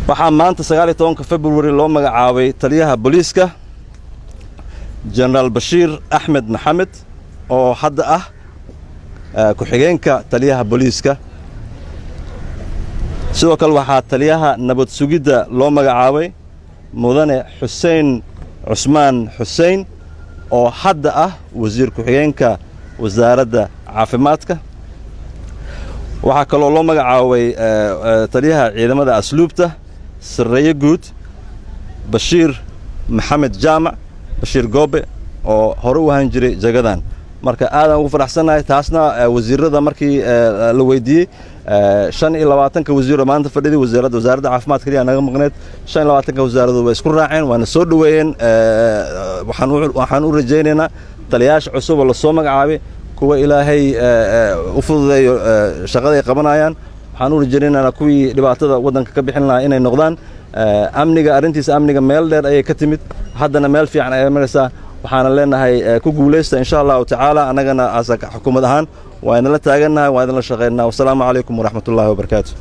waxaa maanta 19 February loo magacaabay taliyaha booliiska General Bashir Ahmed Mohamed oo hadda ah ku-xigeenka taliyaha booliiska. sidoo kale waxaa taliyaha nabad sugidda loo magacaabay mudane Xuseen Cusmaan Xuseen oo hadda ah wasiir ku-xigeenka wasaaradda caafimaadka. waxaa kaloo loo magacaabay taliyaha ciidamada asluubta Sareeye Guud Bashir Maxamed Jaamac Bashir Goobe oo hore u ahaan jiray jagadan. marka aadan ugu faraxsanahay taasna wasiirada markii la weydiiyay 25 wasiir maanta fadhiyay wasaaradda caafimaadka kaliya naga maqneed 25 wasaaradu way isku raaceen waana soo dhaweeyeen. waxaan u rajaynaynaa taliyaasha cusub oo la soo magacaabay kuwa ilaahay u fududeeyo shaqada ay qabanayaan. waxaan u rajaynaynaa kuwii dhibaatada wadanka ka bixin lahaa inay noqdaan. amniga amniga meel dheer ayay ka timid haddana meel fiican ay maraysaa. waxaan leenahay ku guuleysta insha Allah ta'ala anagana xukuumad ahaan waa inala taaganahay waa idin la shaqeynaa. Wassalaamu calaykum wa rahmatullaahi wa barakaatuh.